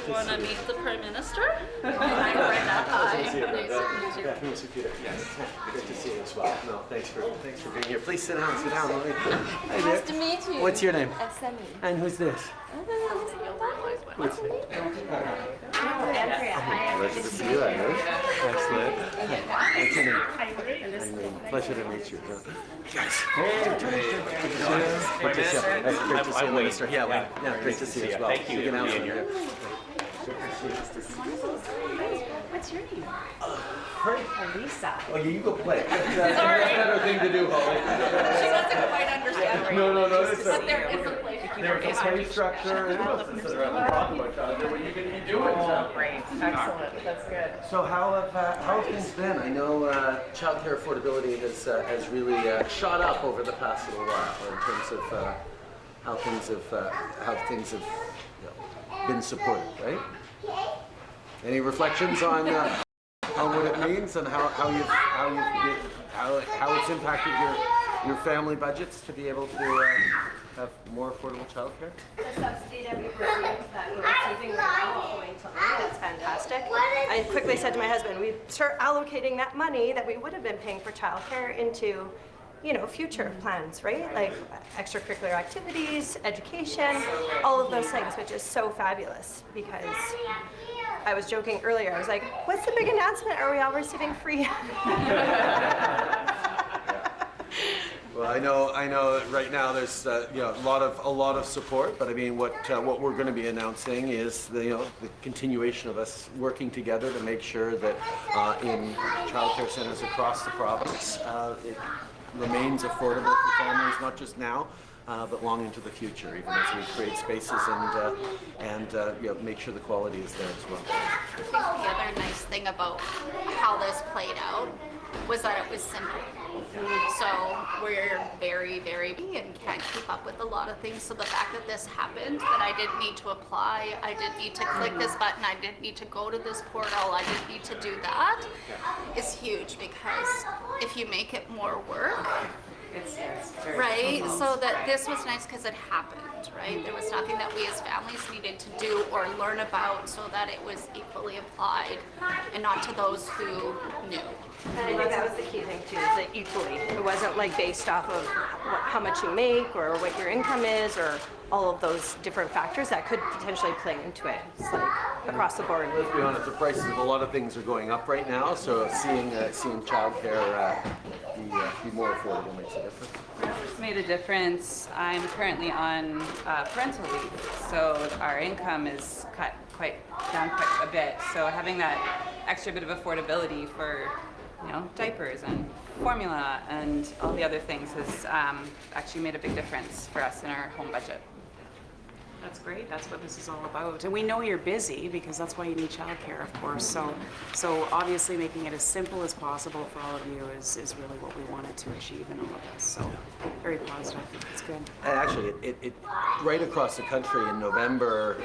Want to meet the Prime Minister? I'm Brenda. Hi. Nice to meet you. Yeah, Mr. Peter. Yes. Good to see you as well. No, thanks for being here. Please sit down. Sit down. Hi there. Nice to meet you. What's your name? Semi. And who's this? What's your name? Andrea. Pleasure to see you, Andrew. Excellent. What's your name? Irene. Pleasure to meet you. Yes. Good to see you, Minister. Yeah, great to see you as well. Thank you for being here. What's your name? Lisa. Oh, you go play. That's a better thing to do, Holly. She doesn't quite understand. No, But there is a place. There's a play structure. What are you going to be doing? Great. Excellent. That's good. So how have things been? I know childcare affordability has really shot up over the past little while in terms of how things have been supported, right? Any reflections on what it means and how it's impacted your family budgets to be able to have more affordable childcare? The subsidy that we're receiving right now going to that's fantastic. I quickly said to my husband, we start allocating that money that we would have been paying for childcare into, future plans, right? Like extracurricular activities, education, all of those things, which is so fabulous because I was joking earlier. I was like, what's the big announcement? Are we all receiving free? Well, I know. Right now, there's a lot of support. But I mean, what we're going to be announcing is the continuation of us working together to make sure that in childcare centres across the province, it remains affordable for families, not just now, but long into the future, even as we create spaces and make sure the quality is there as well. I think the other nice thing about how this played out was that it was simple. So we're very, very busy and can't keep up with a lot of things. So the fact that this happened, that I didn't need to apply, I didn't need to click this button, I didn't need to go to this portal, I didn't need to do that, is huge because if you make it more work, It's very right? So that this was nice because it happened, right? There was nothing that we as families needed to do or learn about so that it was equally applied and not to those who knew. And I think that was the key thing too, is that equally. It wasn't like based off of how much you make or what your income is or all of those different factors that could potentially play into it. It's like across the board. Let's be honest, the prices of a lot of things are going up right now, so seeing childcare be more affordable makes a difference. It's made a difference. I'm currently on parental leave, so our income is cut down quite a bit. So having that extra bit of affordability for diapers and formula and all the other things has actually made a big difference for us in our home budget. That's great. That's what this is all about. And we know you're busy because that's why you need childcare, of course. So obviously making it as simple as possible for all of you is really what we wanted to achieve in all of this. So very positive. It's good. And actually, it right across the country in November,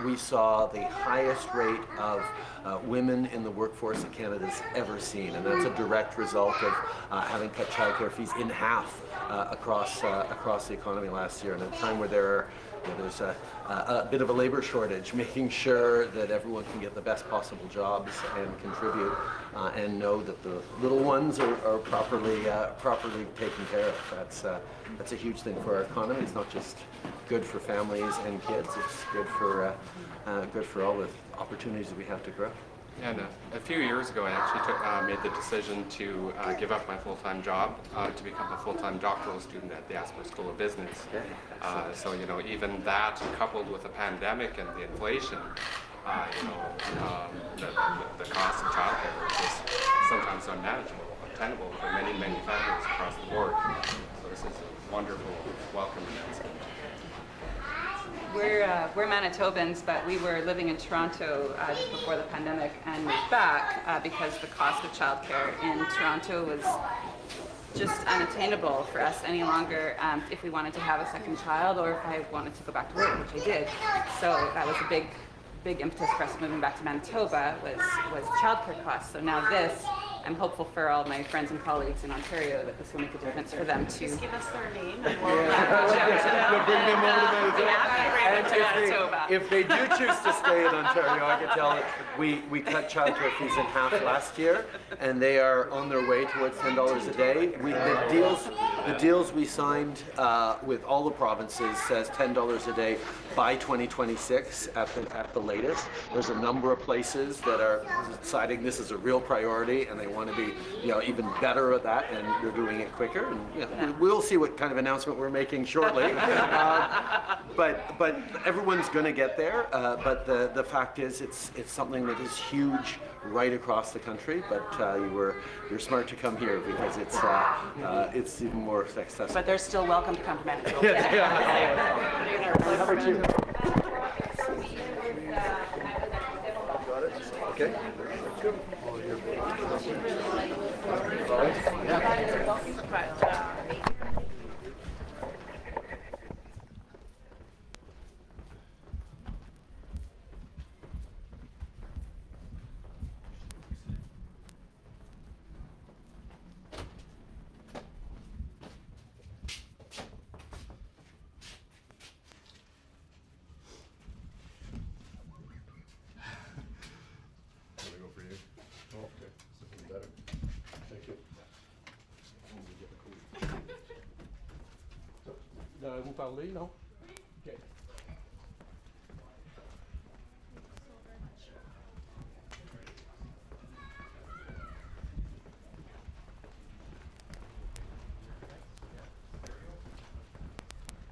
we saw the highest rate of women in the workforce that Canada's ever seen, and that's a direct result of having cut childcare fees in half across the economy last year. And at a time where there's a bit of a labor shortage, making sure that everyone can get the best possible jobs and contribute and know that the little ones are properly taken care of. That's a huge thing for our economy. It's not just good for families and kids, it's good for all the opportunities that we have to grow. And a few years ago, I actually made the decision to give up my full-time job to become a full-time doctoral student at the Asper School of Business. So even that, coupled with the pandemic and the inflation, the cost of childcare is just sometimes unmanageable, untenable for many, many families across the board. So this is a wonderful welcome announcement. We're Manitobans, but we were living in Toronto just before the pandemic and moved back because the cost of childcare in Toronto was just unattainable for us any longer if we wanted to have a second child or if I wanted to go back to work, which I did. So that was a big impetus for us moving back to Manitoba was childcare costs. So now this, I'm hopeful for all my friends and colleagues in Ontario that this will make a difference for them too. Just give us their name and we'll Bring them over to Manitoba. bring them to Manitoba. If they do choose to stay in Ontario, I can tell that we cut childcare fees in half last year, and they are on their way towards $10 a day. The deals we signed with all the provinces says $10 a day by 2026 at the latest. There's a number of places that are deciding this is a real priority, and they want to be, even better at that, and they're doing it quicker. And we'll see what kind of announcement we're making shortly. But everyone's going to get there. But the fact is, it's something that is huge right across the country. But you're smart to come here because it's even more successful. But they're still welcome to come to Manitoba. Number 2. Okay. Vous parlez, non? Okay.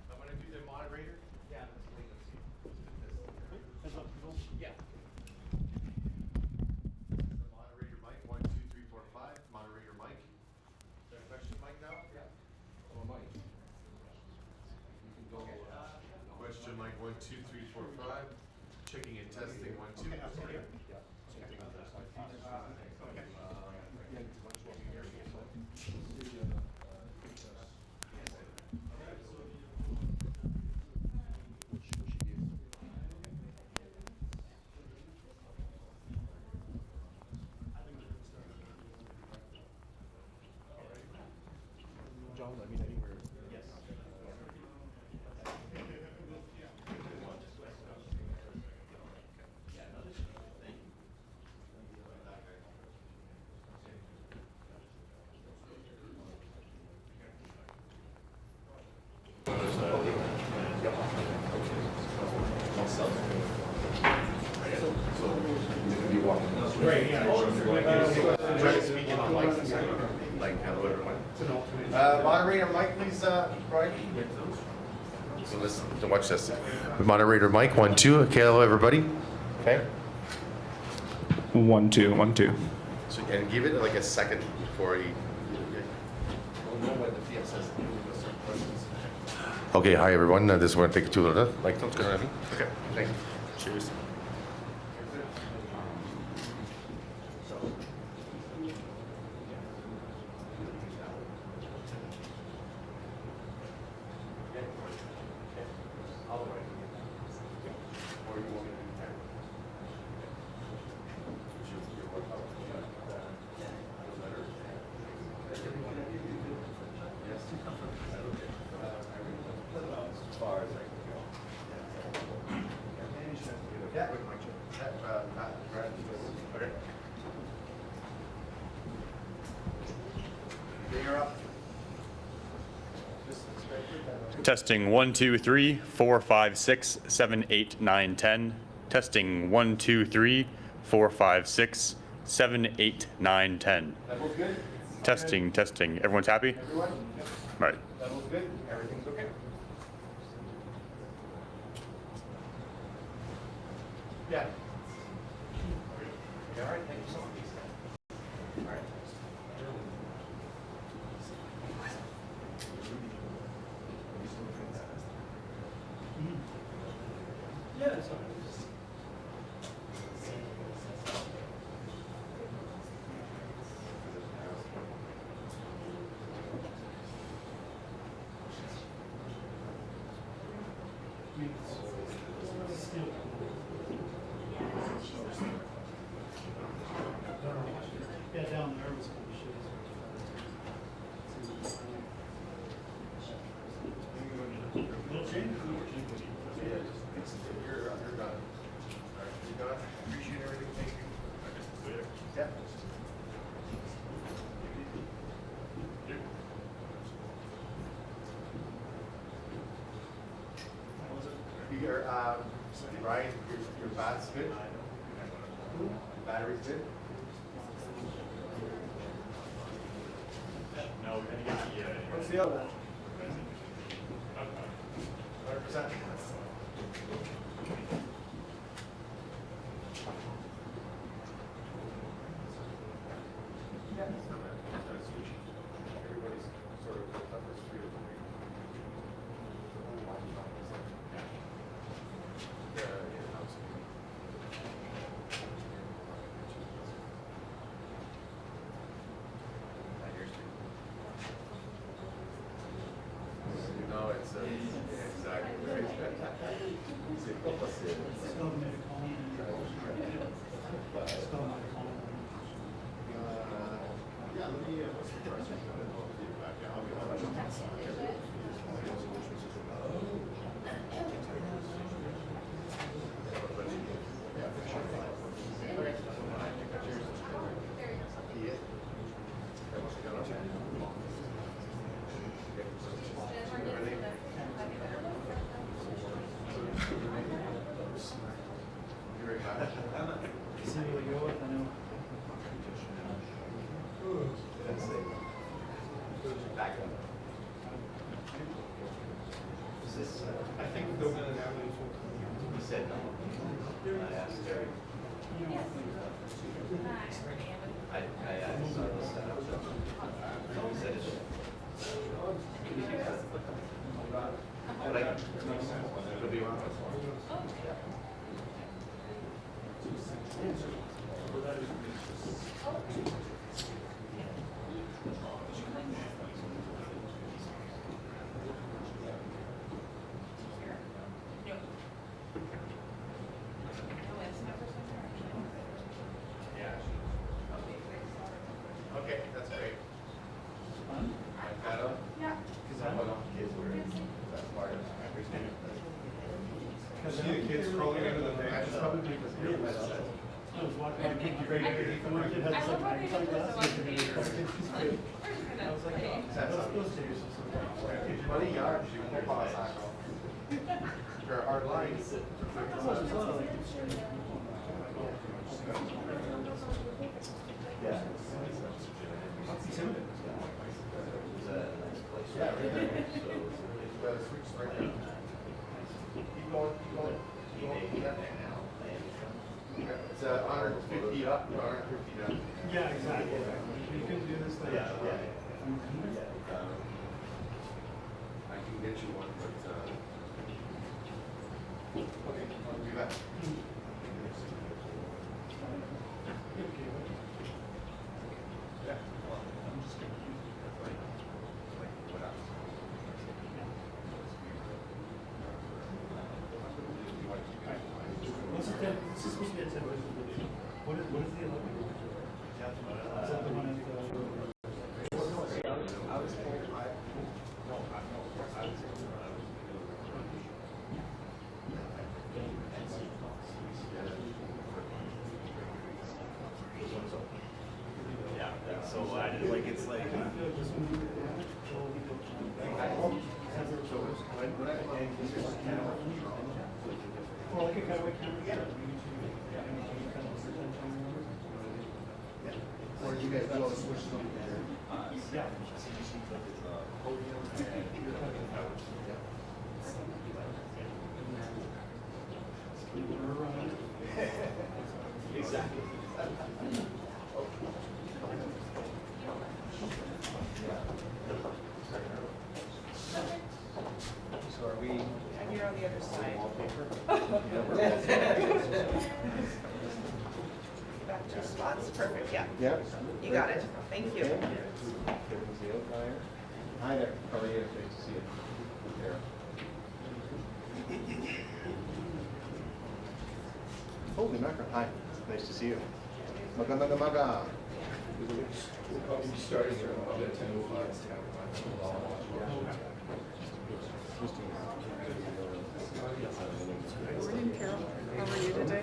I'm going to do the moderator. Yeah, let's wait and see. Yeah. The moderator mic, 1, 2, 3, 4, 5. Moderator mic. Is there a question mic now? Yeah. Oh, mic. Question mic 1, 2, 3, 4, 5. Checking and testing 1, 2. Okay. John, I mean anywhere. Yes. Right, yeah. Try to speak in on mic, like hello everyone. Moderator mic, please, Brian. So listen, to watch this. Moderator mic, 1, 2. Okay, hello everybody. Okay. 1, 2, 1, 2. So and give it like a second before he. Okay, hi everyone. This one take 2 minutes. Like, don't go to me. Okay, thank you. Cheers. Testing 1, 2, 3, 4, 5, 6, 7, 8, 9, 10. Testing 1, 2, 3, 4, 5, 6, 7, 8, 9, 10. That was good. Testing, testing. Everyone's happy? Everyone? Right. That was good. Everything's okay. Yeah. All right. Thank you so much. All right. Yeah, that's fine. Ryan, your bat's good? Battery's good? What's the other one? 100%. Everybody's sort of hooked up as 3 to 3. No, it's exactly right. Yeah, let me, I think they're gonna have he said no. I asked Terry. I saw this setup. He said it's. It'll be wrong. Okay, that's great. Like that up? Yeah. Because I want kids were, that's part of my understanding. See the kids crawling into the van. That's probably because they're I was walking by Pinky Great underneath the one kid had some magnifying glass. I was like, oh, those days. 20 yards, you won't pass that. You're a hard line. Yeah. Yeah, right there. Switch right there. Keep going, keep going. It's 150 up, 150 down. Yeah, exactly. You can do this thing. Yeah. I can get you one, but okay, I'll do that. Yeah. I'm just gonna use it. Like what else? What's it? This is supposed to be at 10. What is the 11? Is that the one at the? I was told Yeah, so I did like it's like. Or like a cutaway camera. Or you guys do all the switches on Yeah. Exactly. So are we? And you're on the other side. Back to your spots. Perfect. Yeah. Yeah. You got it. Thank you. Hi there. How are you? Great to see you. Here. Holy mackerel. Hi. Nice to see you. Maganda maga. Starting here at 10:05. Morning, Carol. How are you today?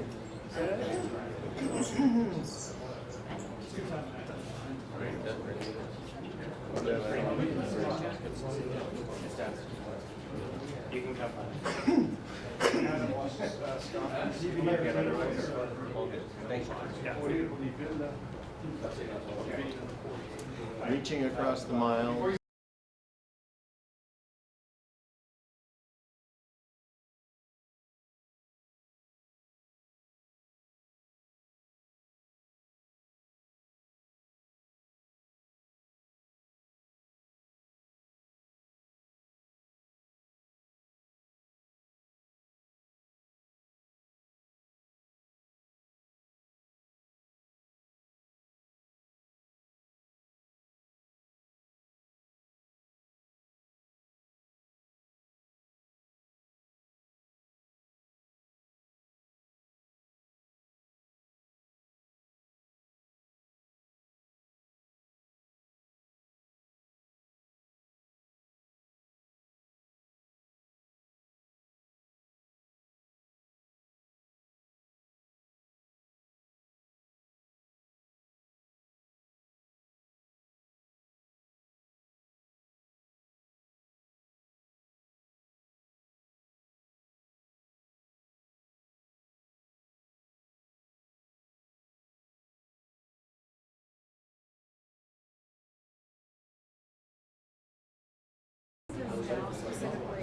You can come. Reaching across the mile.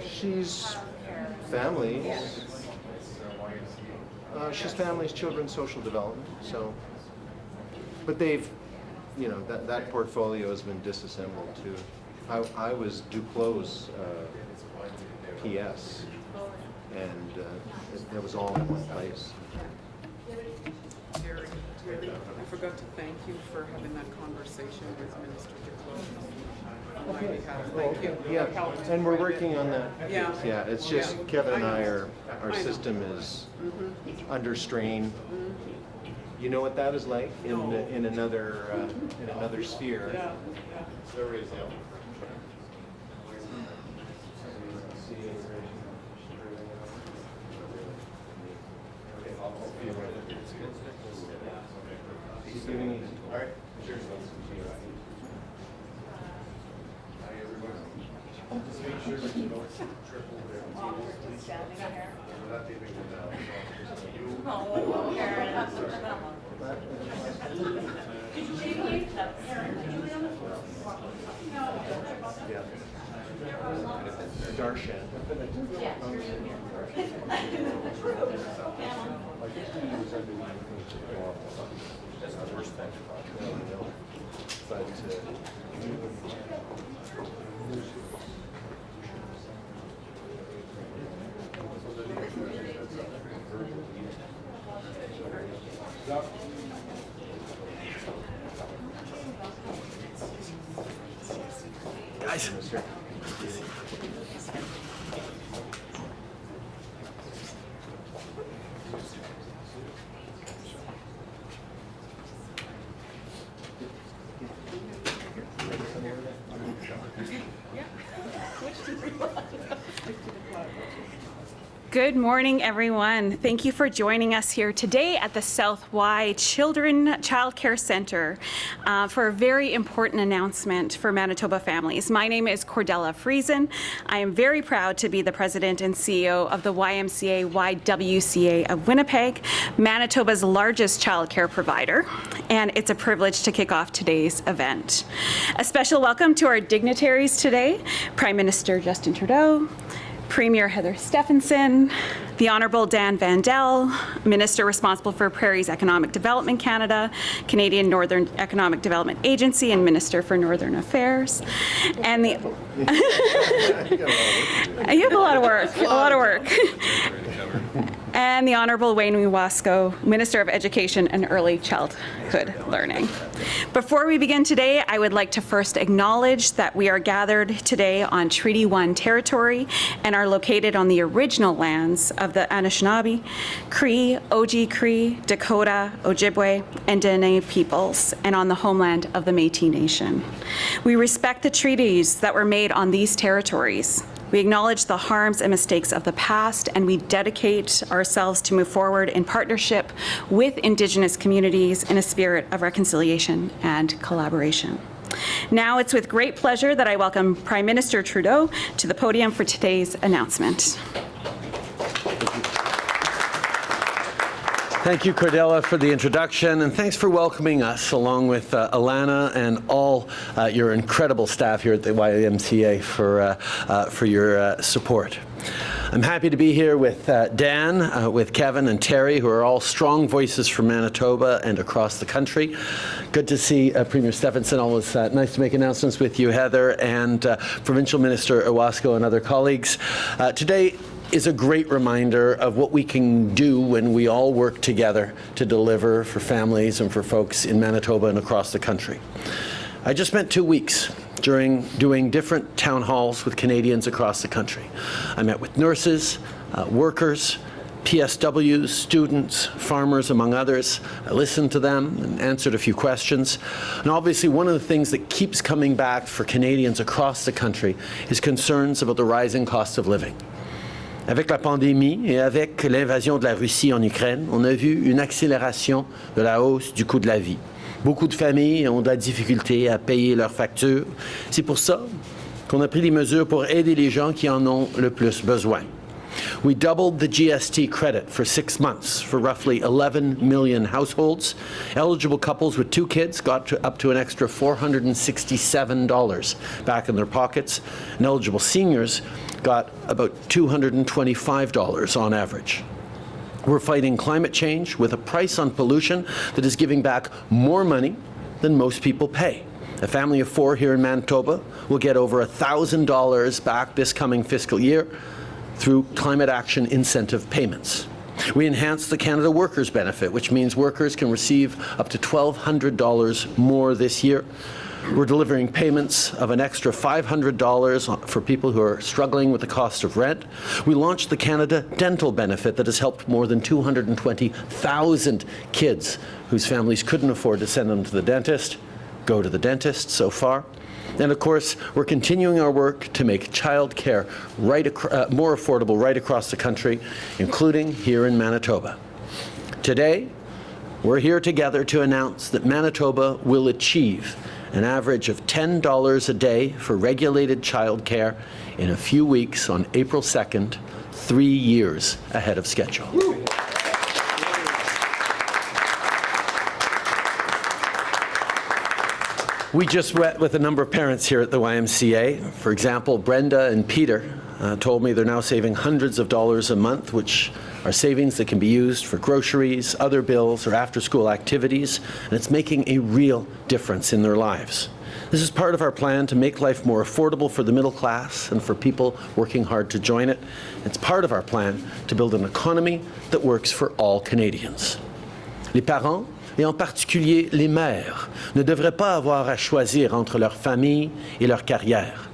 She's families. She's families, children's social development. So, but they've, you know, that portfolio has been disassembled too. I was Duclos PS, and it was all in one place. I forgot to thank you for having that conversation with Minister Trudeau. On my behalf. Thank you. Yeah, and we're working on that. Yeah. Yeah, it's just Kevin and our system is under strain. You know what that is like in another sphere. Yeah. All right. Cheers. Just make sure that you don't triple their Darshan. Guys. Good morning, everyone. Thank you for joining us here today at the South Y Children Child Care Center for a very important announcement for Manitoba families. My name is Cordella Friesen. I am very proud to be the president and CEO of the YMCA-YWCA of Winnipeg, Manitoba's largest child care provider, and it's a privilege to kick off today's event. A special welcome to our dignitaries today, Prime Minister Justin Trudeau, Premier Heather Stephenson, the Honourable Dan Vandell, Minister responsible for Prairie's Economic Development Canada, Canadian Northern Economic Development Agency, and Minister for Northern Affairs, and the you have a lot of work, and the Honourable YMCA-YWCA, Minister of Education and Early Childhood Learning. Before we begin today, I would like to first acknowledge that we are gathered today on Treaty 1 territory and are located on the original lands of the Anishinaabe, Cree, Oji-Cree, Dakota, Ojibwe, and Dene peoples, and on the homeland of the Métis Nation. We respect the treaties that were made on these territories. We acknowledge the harms and mistakes of the past, and we dedicate ourselves to move forward in partnership with Indigenous communities in a spirit of reconciliation and collaboration. Now it's with great pleasure that I welcome Prime Minister Trudeau to the podium for today's announcement. Thank you, Cordella, for the introduction, and thanks for welcoming us, along with Alana and all your incredible staff here at the YMCA for your support. I'm happy to be here with Dan, with Kevin and Terry, who are all strong voices from Manitoba and across the country. Good to see Premier Stephenson. Always nice to make announcements with you, Heather, and Provincial Minister YWCA and other colleagues. Today is a great reminder of what we can do when we all work together to deliver for families and for folks in Manitoba and across the country. I just spent 2 weeks doing different town halls with Canadians across the country. I met with nurses, workers, PSWs, students, farmers, among others. I listened to them and answered a few questions. And obviously, one of the things that keeps coming back for Canadians across the country is concerns about the rising cost of living. Avec la pandémie et avec l'invasion de la Russie en Ukraine, on a vu une accélération de la hausse du coût de la vie. Beaucoup de familles ont de la difficulté à payer leurs factures. C'est pour ça qu'on a pris des mesures pour aider les gens qui en ont le plus besoin. We doubled the GST credit for 6 months for roughly 11 million households. Eligible couples with 2 kids got up to an extra $467 back in their pockets, and eligible seniors got about $225 on average. We're fighting climate change with a price on pollution that is giving back more money than most people pay. A family of 4 here in Manitoba will get over $1,000 back this coming fiscal year through climate action incentive payments. We enhanced the Canada Workers Benefit, which means workers can receive up to $1,200 more this year. We're delivering payments of an extra $500 for people who are struggling with the cost of rent. We launched the Canada Dental Benefit that has helped more than 220,000 kids whose families couldn't afford to send them to the dentist go to the dentist so far. And of course, we're continuing our work to make childcare more affordable right across the country, including here in Manitoba. Today, we're here together to announce that Manitoba will achieve an average of $10 a day for regulated childcare in a few weeks on April 2nd, 3 years ahead of schedule. We just met with a number of parents here at the YMCA. For example, Brenda and Peter told me they're now saving hundreds of dollars a month, which are savings that can be used for groceries, other bills, or after-school activities, and it's making a real difference in their lives. This is part of our plan to make life more affordable for the middle class and for people working hard to join it. It's part of our plan to build an economy that works for all Canadians. Les parents, et en particulier les mères, ne devraient pas avoir à choisir entre leur famille et leur carrière.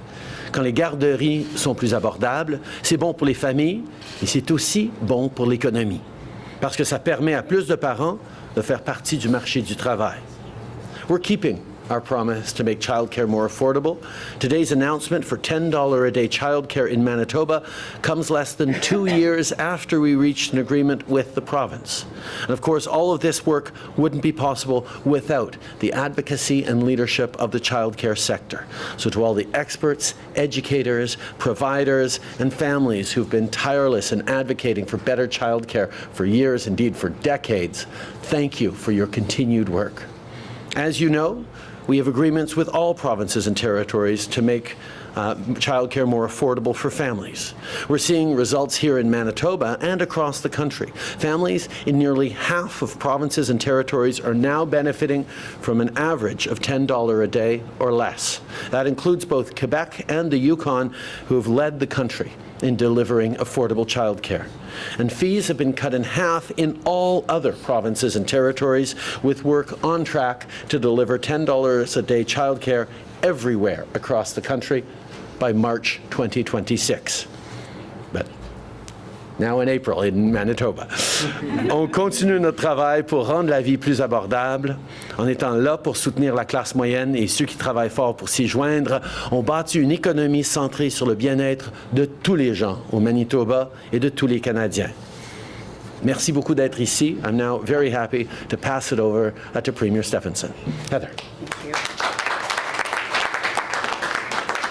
Quand les garderies sont plus abordables, c'est bon pour les familles et c'est aussi bon pour l'économie, parce que ça permet à plus de parents de faire partie du marché du travail. We're keeping our promise to make childcare more affordable. Today's announcement for $10 a day childcare in Manitoba comes less than 2 years after we reached an agreement with the province. And of course, all of this work wouldn't be possible without the advocacy and leadership of the childcare sector. So to all the experts, educators, providers, and families who've been tireless in advocating for better childcare for years, indeed for decades, thank you for your continued work. As you know, we have agreements with all provinces and territories to make childcare more affordable for families. We're seeing results here in Manitoba and across the country. Families in nearly half of provinces and territories are now benefiting from an average of $10 a day or less. That includes both Quebec and the Yukon, who have led the country in delivering affordable childcare. And fees have been cut in half in all other provinces and territories, with work on track to deliver $10 a day childcare everywhere across the country by March 2026. But now in April in Manitoba. On continue notre travail pour rendre la vie plus abordable. En étant là pour soutenir la classe moyenne et ceux qui travaillent fort pour s'y joindre, on bâtit une économie centrée sur le bien-être de tous les gens au Manitoba et de tous les Canadiens. Merci beaucoup d'être ici. I'm now very happy to pass it over to Premier Stephenson. Heather. Thank you.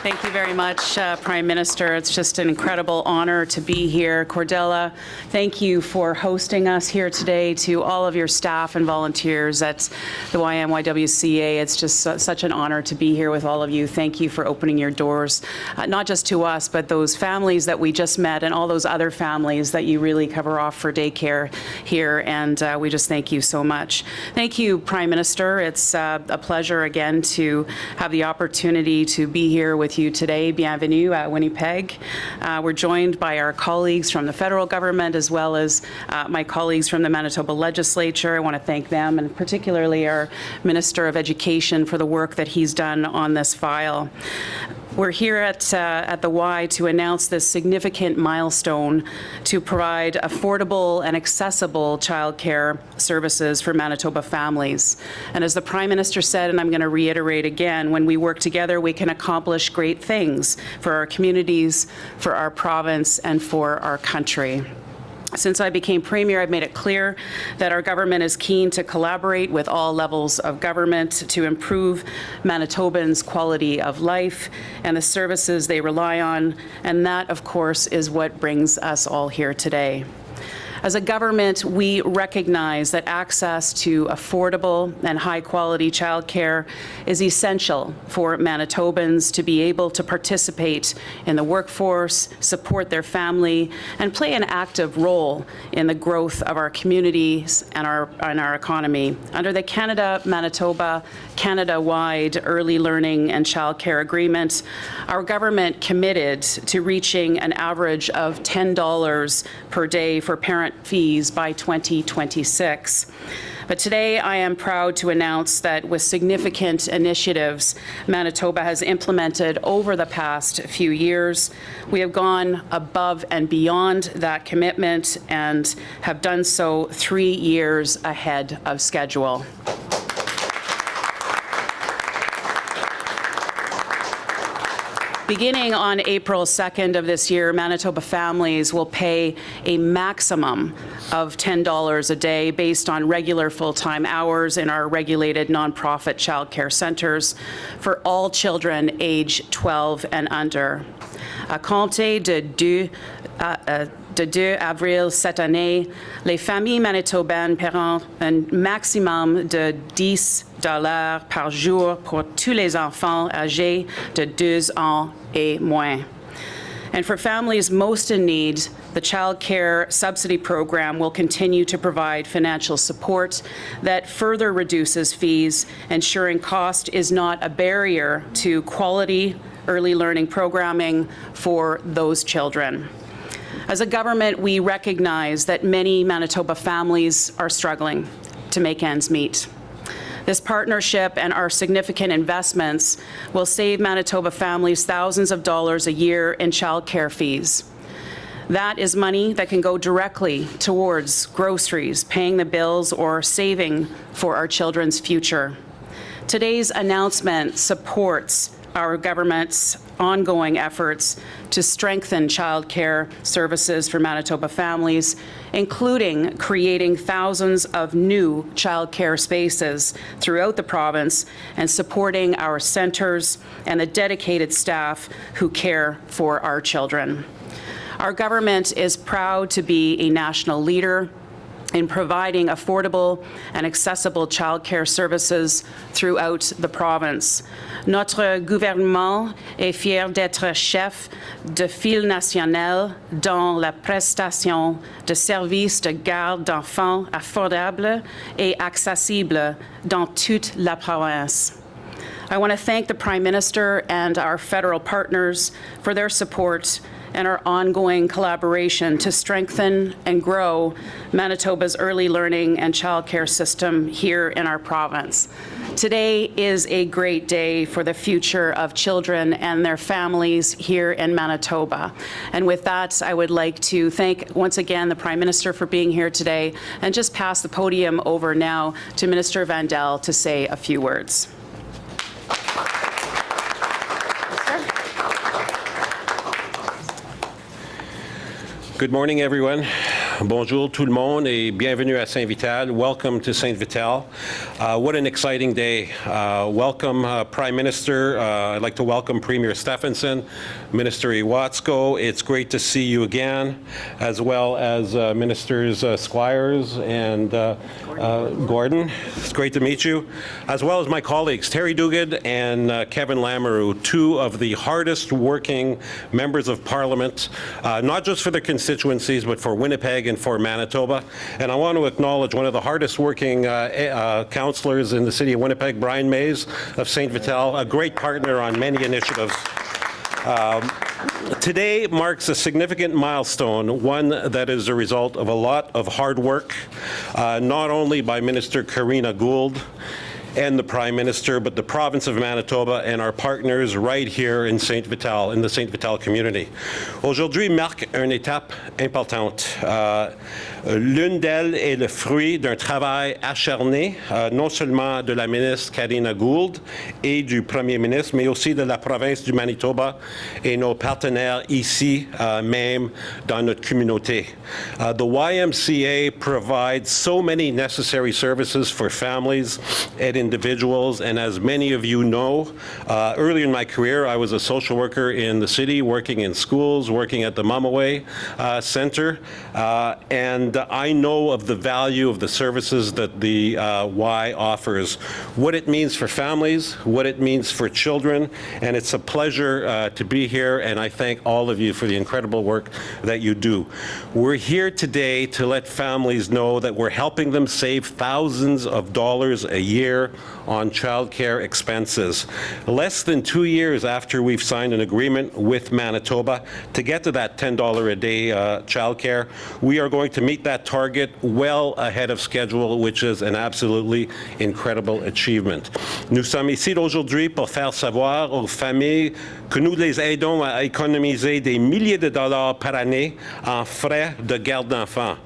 Thank you very much, Prime Minister. It's just an incredible honor to be here. Cordella, thank you for hosting us here today. To all of your staff and volunteers at the YMCA-YWCA, it's just such an honor to be here with all of you. Thank you for opening your doors, not just to us, but those families that we just met and all those other families that you really cover off for daycare here, and we just thank you so much. Thank you, Prime Minister. It's a pleasure again to have the opportunity to be here with you today. Bienvenue at Winnipeg. We're joined by our colleagues from the federal government as well as my colleagues from the Manitoba legislature. I want to thank them, and particularly our Minister of Education for the work that he's done on this file. We're here at the Y to announce this significant milestone to provide affordable and accessible childcare services for Manitoba families. And as the Prime Minister said, and I'm going to reiterate again, when we work together, we can accomplish great things for our communities, for our province, and for our country. Since I became Premier, I've made it clear that our government is keen to collaborate with all levels of government to improve Manitobans' quality of life and the services they rely on, and that, of course, is what brings us all here today. As a government, we recognize that access to affordable and high-quality childcare is essential for Manitobans to be able to participate in the workforce, support their family, and play an active role in the growth of our communities and our economy. Under the Canada-Manitoba, Canada-wide Early Learning and Childcare Agreement, our government committed to reaching an average of $10 per day for parent fees by 2026. But today I am proud to announce that with significant initiatives Manitoba has implemented over the past few years, we have gone above and beyond that commitment and have done so 3 years ahead of schedule. Beginning on April 2nd of this year, Manitoba families will pay a maximum of $10 a day based on regular full-time hours in our regulated nonprofit childcare centers for all children age 12 and under. À compter de 2 avril cette année, les familles manitobaines paieront un maximum de $10 par jour pour tous les enfants âgés de 2 ans et moins. And for families most in need, the Child Care Subsidy Program will continue to provide financial support that further reduces fees, ensuring cost is not a barrier to quality early learning programming for those children. As a government, we recognize that many Manitoba families are struggling to make ends meet. This partnership and our significant investments will save Manitoba families thousands of dollars a year in childcare fees. That is money that can go directly towards groceries, paying the bills, or saving for our children's future. Today's announcement supports our government's ongoing efforts to strengthen childcare services for Manitoba families, including creating thousands of new childcare spaces throughout the province and supporting our centers and the dedicated staff who care for our children. Our government is proud to be a national leader in providing affordable and accessible childcare services throughout the province. Notre gouvernement est fier d'être chef de file national dans la prestation de services de garde d'enfants affordables et accessibles dans toute la province. I want to thank the Prime Minister and our federal partners for their support and our ongoing collaboration to strengthen and grow Manitoba's early learning and childcare system here in our province. Today is a great day for the future of children and their families here in Manitoba. And with that, I would like to thank once again the Prime Minister for being here today and just pass the podium over now to Minister Vandal to say a few words. Good morning, everyone. bonjour tout le monde et bienvenue à Saint-Vital. Welcome to Saint-Vital. What an exciting day. Welcome, Prime Minister. I'd like to welcome Premier Stephenson, Minister YWCA. It's great to see you again, as well as Ministers Squires and Gordon. It's great to meet you, as well as my colleagues, Terry Duguid and Kevin Lamoureux, two of the hardest working members of Parliament, not just for their constituencies, but for Winnipeg and for Manitoba. And I want to acknowledge one of the hardest working councillors in the city of Winnipeg, Brian Mays of St. Vital, a great partner on many initiatives. Today marks a significant milestone, one that is a result of a lot of hard work, not only by Minister Karina Gould and the Prime Minister, but the province of Manitoba and our partners right here in St. Vital, in the St. Vital community. Aujourd'hui marque une étape importante. L'une d'elles est le fruit d'un travail acharné, non seulement de la ministre Karina Gould et du Premier ministre, mais aussi de la province du Manitoba et nos partenaires ici, même dans notre communauté. The YMCA provides so many necessary services for families and individuals, and as many of you know, early in my career, I was a social worker in the city, working in schools, working at the Mamaway Center, and I know of the value of the services that the Y offers, what it means for families, what it means for children, and it's a pleasure to be here, and I thank all of you for the incredible work that you do. We're here today to let families know that we're helping them save thousands of dollars a year on childcare expenses. Less than 2 years after we've signed an agreement with Manitoba to get to that $10 a day childcare, we are going to meet that target well ahead of schedule, which is an absolutely incredible achievement. Nous sommes ici aujourd'hui pour faire savoir aux familles que nous les aidons à économiser des milliers de dollars par année en frais de garde d'enfants.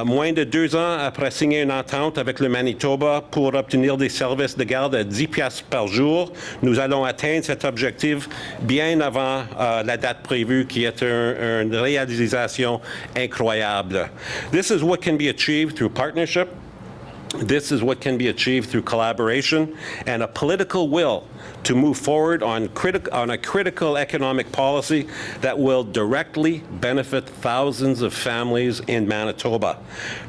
Moins de 2 ans après signer une entente avec le Manitoba pour obtenir des services de garde à 10 piastres par jour, nous allons atteindre cet objectif bien avant la date prévue, qui est une réalisation incroyable. This is what can be achieved through partnership. This is what can be achieved through collaboration and a political will to move forward on a critical economic policy that will directly benefit thousands of families in Manitoba.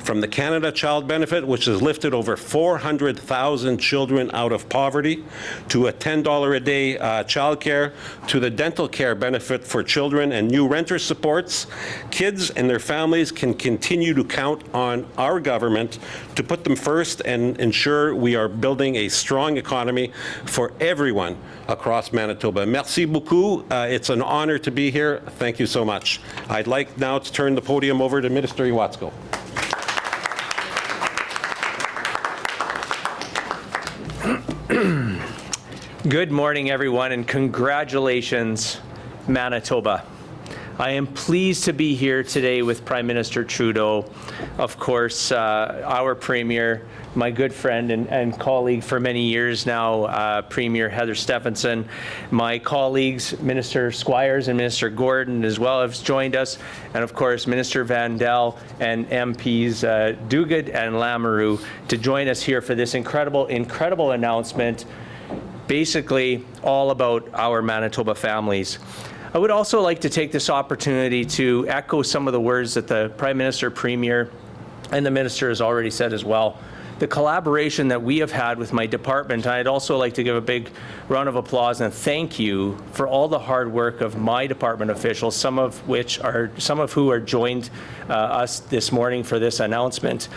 From the Canada Child Benefit, which has lifted over 400,000 children out of poverty, to a $10 a day childcare, to the dental care benefit for children and new renter supports, kids and their families can continue to count on our government to put them first and ensure we are building a strong economy for everyone across Manitoba. Merci beaucoup. It's an honor to be here. Thank you so much. I'd like now to turn the podium over to Minister YWCA. Good morning, everyone, and congratulations, Manitoba. I am pleased to be here today with Prime Minister Trudeau, of course, our Premier, my good friend and colleague for many years now, Premier Heather Stephenson. My colleagues, Minister Squires and Minister Gordon as well, have joined us, and of course, Minister Vandell and MPs Duguid and Lamoureux to join us here for this incredible announcement, basically all about our Manitoba families. I would also like to take this opportunity to echo some of the words that the Prime Minister, Premier, and the Minister has already said as well. The collaboration that we have had with my department, I'd also like to give a big round of applause and thank you for all the hard work of my department officials, some of who are joined us this morning for this announcement.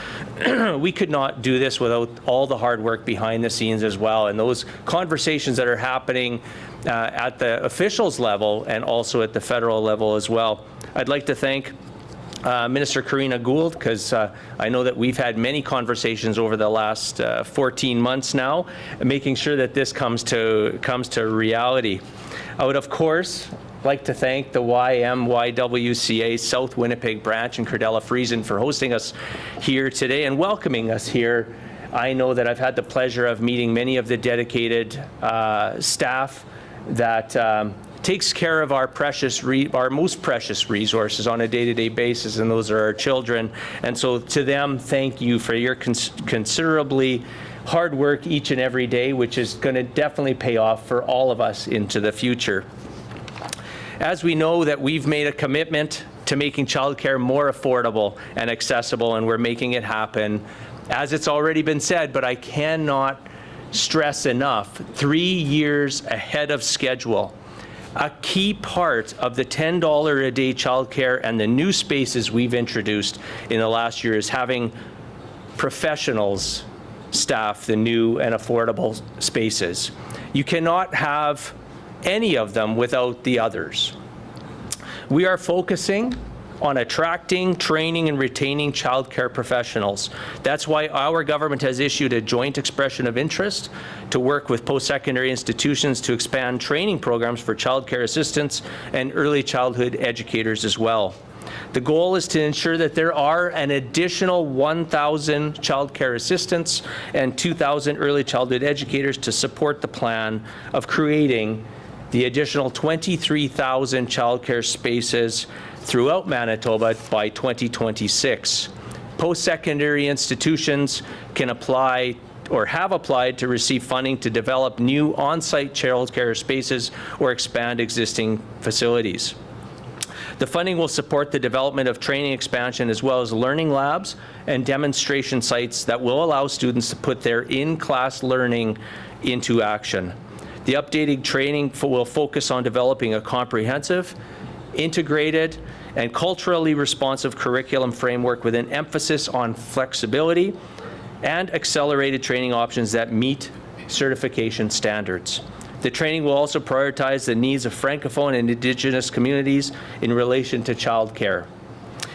We could not do this without all the hard work behind the scenes as well, and those conversations that are happening at the officials level and also at the federal level as well. I'd like to thank Minister Karina Gould, because I know that we've had many conversations over the last 14 months now, making sure that this comes to reality. I would, of course, like to thank the YMCA-YWCA South Winnipeg branch in Cordella-Friesen for hosting us here today and welcoming us here. I know that I've had the pleasure of meeting many of the dedicated staff that takes care of our most precious resources on a day-to-day basis, and those are our children. And so to them, thank you for your considerably hard work each and every day, which is going to definitely pay off for all of us into the future. As we know that we've made a commitment to making childcare more affordable and accessible, and we're making it happen, as it's already been said, but I cannot stress enough, 3 years ahead of schedule. A key part of the $10 a day childcare and the new spaces we've introduced in the last year is having professionals staff the new and affordable spaces. You cannot have any of them without the others. We are focusing on attracting, training, and retaining childcare professionals. That's why our government has issued a joint expression of interest to work with post-secondary institutions to expand training programs for childcare assistants and early childhood educators as well. The goal is to ensure that there are an additional 1,000 childcare assistants and 2,000 early childhood educators to support the plan of creating the additional 23,000 childcare spaces throughout Manitoba by 2026. Post-secondary institutions can apply or have applied to receive funding to develop new on-site childcare spaces or expand existing facilities. The funding will support the development of training expansion as well as learning labs and demonstration sites that will allow students to put their in-class learning into action. The updated training will focus on developing a comprehensive, integrated, and culturally responsive curriculum framework with an emphasis on flexibility and accelerated training options that meet certification standards. The training will also prioritize the needs of Francophone and Indigenous communities in relation to childcare.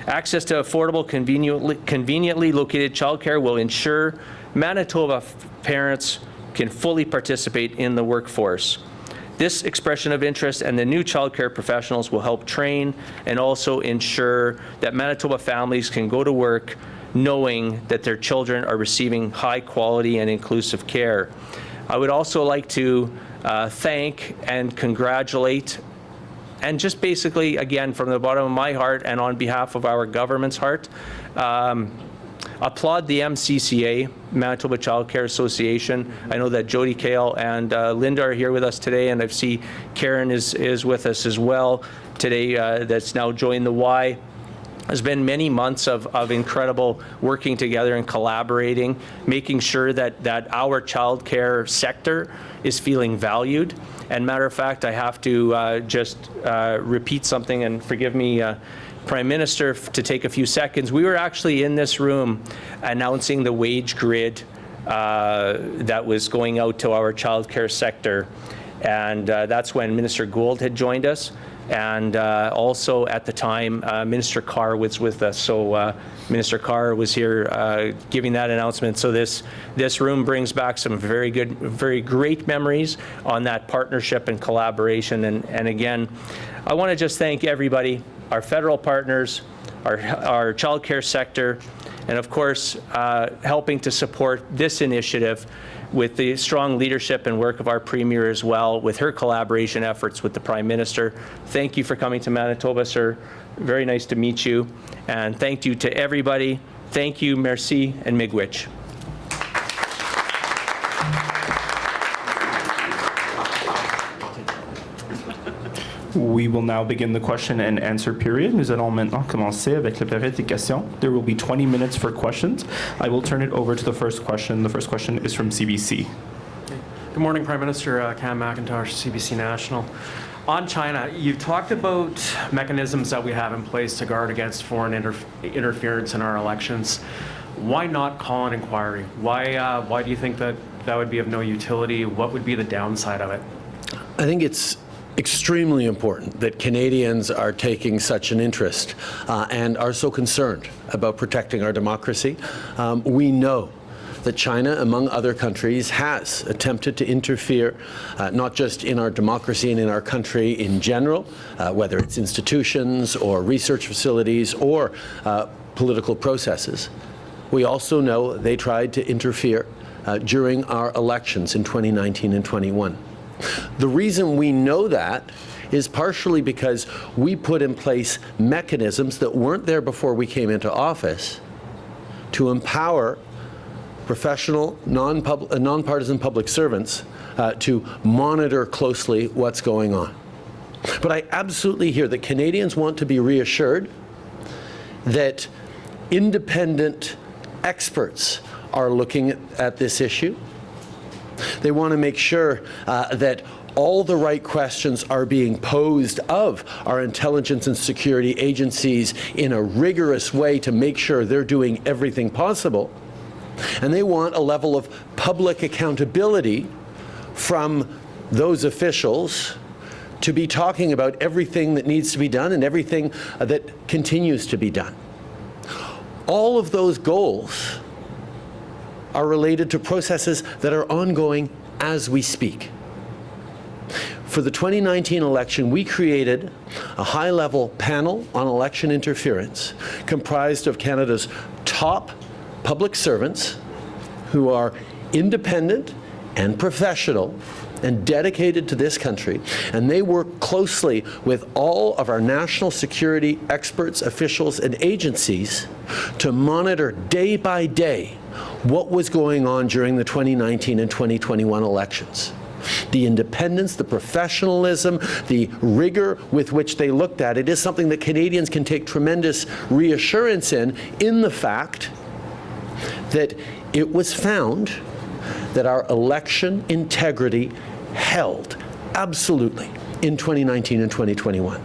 Access to affordable, conveniently located childcare will ensure Manitoba parents can fully participate in the workforce. This expression of interest and the new childcare professionals will help train and also ensure that Manitoba families can go to work knowing that their children are receiving high quality and inclusive care. I would also like to thank and congratulate, and just basically, again, from the bottom of my heart and on behalf of our government's heart, applaud the MCCA, Manitoba Child Care Association. I know that Jody Kale and Linda are here with us today, and I see Karen is with us as well today, that's now joined the Y. There's been many months of incredible working together and collaborating, making sure that our childcare sector is feeling valued. And matter of fact, I have to just repeat something, and forgive me, Prime Minister, to take a few seconds. We were actually in this room announcing the wage grid that was going out to our childcare sector, and that's when Minister Gould had joined us. And also at the time, Minister Carr was with us. So Minister Carr was here giving that announcement. So this room brings back some very good, very great memories on that partnership and collaboration. And again, I want to just thank everybody, our federal partners, our childcare sector, and of course, helping to support this initiative with the strong leadership and work of our Premier as well, with her collaboration efforts with the Prime Minister. Thank you for coming to Manitoba, sir. Very nice to meet you. And thank you to everybody. Thank you, merci, and miigwech. We will now begin the question and answer period. Nous allons maintenant commencer avec la période des questions. There will be 20 minutes for questions. I will turn it over to the first question. The first question is from CBC. Good morning, Prime Minister. Cam McIntosh, CBC National. On China, you've talked about mechanisms that we have in place to guard against foreign interference in our elections. Why not call an inquiry? Why do you think that would be of no utility? What would be the downside of it? I think it's extremely important that Canadians are taking such an interest and are so concerned about protecting our democracy. We know that China, among other countries, has attempted to interfere not just in our democracy and in our country in general, whether it's institutions or research facilities or political processes. We also know they tried to interfere during our elections in 2019 and 21. The reason we know that is partially because we put in place mechanisms that weren't there before we came into office to empower professional, nonpartisan public servants to monitor closely what's going on. But I absolutely hear that Canadians want to be reassured that independent experts are looking at this issue. They want to make sure that all the right questions are being posed of our intelligence and security agencies in a rigorous way to make sure they're doing everything possible. And they want a level of public accountability from those officials to be talking about everything that needs to be done and everything that continues to be done. All of those goals are related to processes that are ongoing as we speak. For the 2019 election, we created a high-level panel on election interference comprised of Canada's top public servants who are independent and professional and dedicated to this country, and they work closely with all of our national security experts, officials, and agencies to monitor day by day what was going on during the 2019 and 2021 elections. The independence, the professionalism, the rigor with which they looked at it is something that Canadians can take tremendous reassurance in the fact that it was found that our election integrity held absolutely in 2019 and 2021.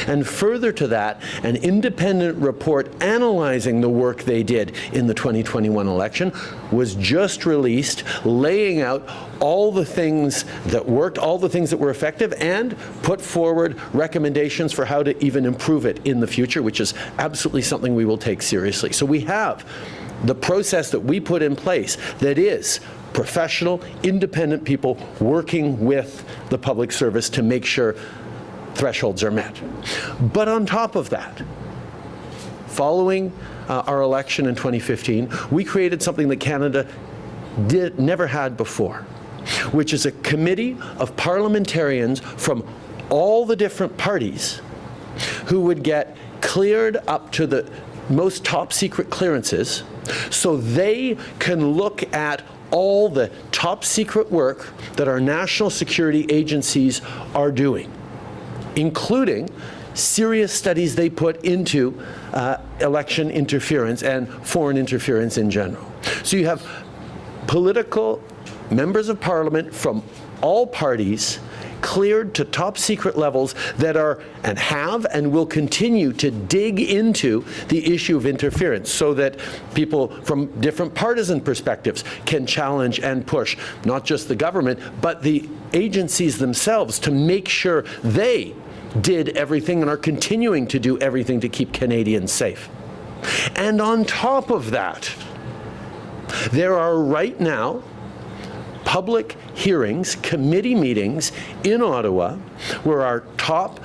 And further to that, an independent report analyzing the work they did in the 2021 election was just released, laying out all the things that worked, all the things that were effective, and put forward recommendations for how to even improve it in the future, which is absolutely something we will take seriously. So we have the process that we put in place that is professional, independent people working with the public service to make sure thresholds are met. But on top of that, following our election in 2015, we created something that Canada never had before, which is a committee of parliamentarians from all the different parties who would get cleared up to the most top secret clearances so they can look at all the top secret work that our national security agencies are doing, including serious studies they put into election interference and foreign interference in general. So you have political members of parliament from all parties cleared to top secret levels that are and have and will continue to dig into the issue of interference so that people from different partisan perspectives can challenge and push not just the government but the agencies themselves to make sure they did everything and are continuing to do everything to keep Canadians safe. And on top of that, there are right now public hearings, committee meetings in Ottawa where our top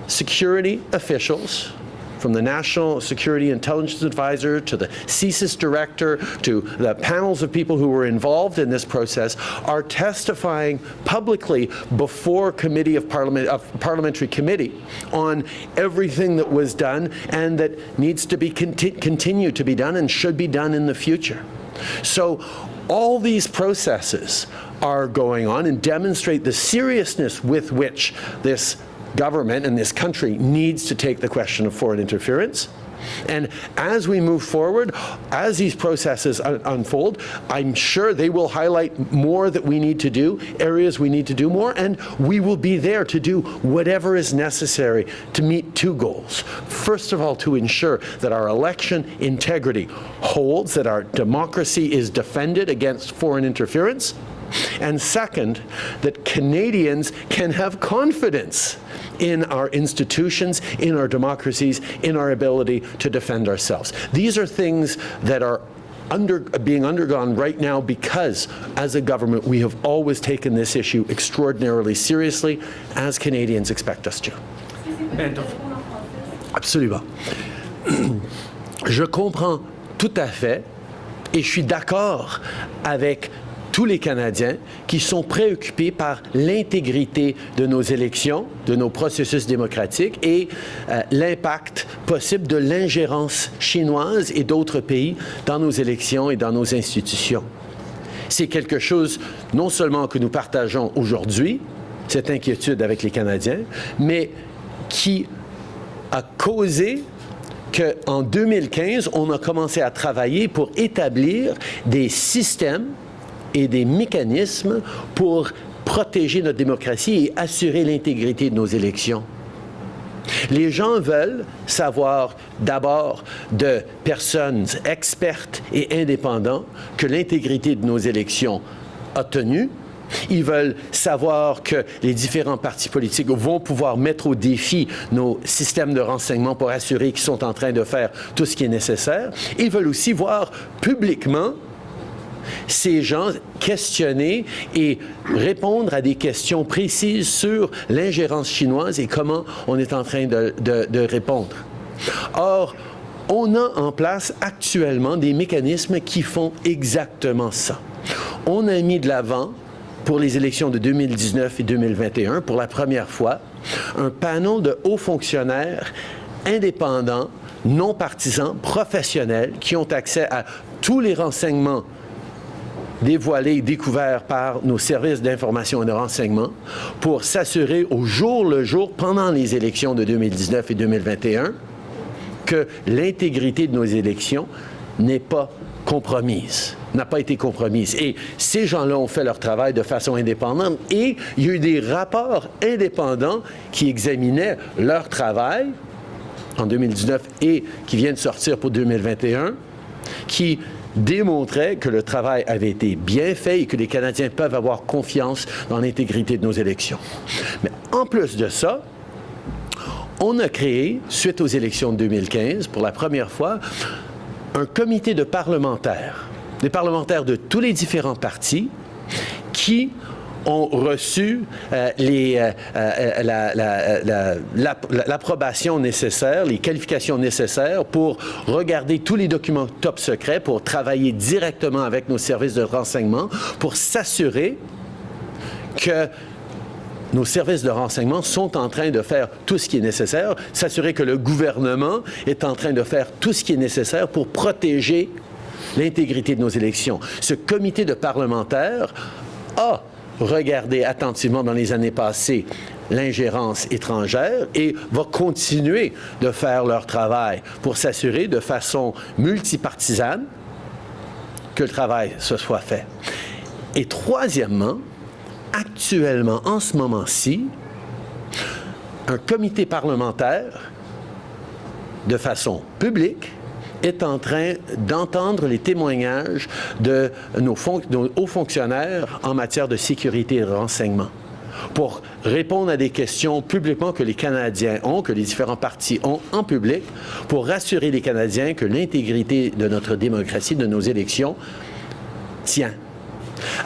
security officials, from the National Security Intelligence Advisor to the CSIS Director to the panels of people who were involved in this process, are testifying publicly before parliamentary committee on everything that was done and that needs to be continue to be done and should be done in the future. So all these processes are going on and demonstrate the seriousness with which this government and this country needs to take the question of foreign interference. And as we move forward, as these processes unfold, I'm sure they will highlight more that we need to do, areas we need to do more, and we will be there to do whatever is necessary to meet two goals. First of all, to ensure that our election integrity holds, that our democracy is defended against foreign interference, and second, that Canadians can have confidence in our institutions, in our democracies, in our ability to defend ourselves. These are things that are being undergone right now because, as a government, we have always taken this issue extraordinarily seriously, as Canadians expect us to. Absolument. Je comprends tout à fait et je suis d'accord avec tous les Canadiens qui sont préoccupés par l'intégrité de nos élections, de nos processus démocratiques et l'impact possible de l'ingérence chinoise et d'autres pays dans nos élections et dans nos institutions. C'est quelque chose non seulement que nous partageons aujourd'hui, cette inquiétude avec les Canadiens, mais qui a causé qu'en 2015, on a commencé à travailler pour établir des systèmes et des mécanismes pour protéger notre démocratie et assurer l'intégrité de nos élections. Les gens veulent savoir d'abord de personnes expertes et indépendantes que l'intégrité de nos élections a tenu. Ils veulent savoir que les différents partis politiques vont pouvoir mettre au défi nos systèmes de renseignement pour assurer qu'ils sont en train de faire tout ce qui est nécessaire. Ils veulent aussi voir publiquement ces gens questionner et répondre à des questions précises sur l'ingérence chinoise et comment on est en train de répondre. Or, on a en place actuellement des mécanismes qui font exactement ça. On a mis de l'avant, pour les élections de 2019 et 2021, pour la première fois, un panel de hauts fonctionnaires indépendants, non partisans, professionnels, qui ont accès à tous les renseignements dévoilés et découverts par nos services d'information et de renseignement pour s'assurer au jour le jour, pendant les élections de 2019 et 2021, que l'intégrité de nos élections n'est pas compromise, n'a pas été compromise. Et ces gens-là ont fait leur travail de façon indépendante et il y a eu des rapports indépendants qui examinaient leur travail en 2019 et qui viennent de sortir pour 2021, qui démontrait que le travail avait été bien fait et que les Canadiens peuvent avoir confiance dans l'intégrité de nos élections. Mais en plus de ça, on a créé, suite aux élections de 2015, pour la première fois, un comité de parlementaires, des parlementaires de tous les différents partis qui ont reçu l'approbation nécessaire, les qualifications nécessaires pour regarder tous les documents top secrets, pour travailler directement avec nos services de renseignement, pour s'assurer que nos services de renseignement sont en train de faire tout ce qui est nécessaire, s'assurer que le gouvernement est en train de faire tout ce qui est nécessaire pour protéger l'intégrité de nos élections. Ce comité de parlementaires a regardé attentivement dans les années passées l'ingérence étrangère et va continuer de faire leur travail pour s'assurer de façon multipartisane que le travail se soit fait. Et troisièmement, actuellement, en ce moment-ci, un comité parlementaire, de façon publique, est en train d'entendre les témoignages de nos hauts fonctionnaires en matière de sécurité et de renseignement pour répondre à des questions publiquement que les Canadiens ont, que les différents partis ont en public, pour rassurer les Canadiens que l'intégrité de notre démocratie, de nos élections, tient.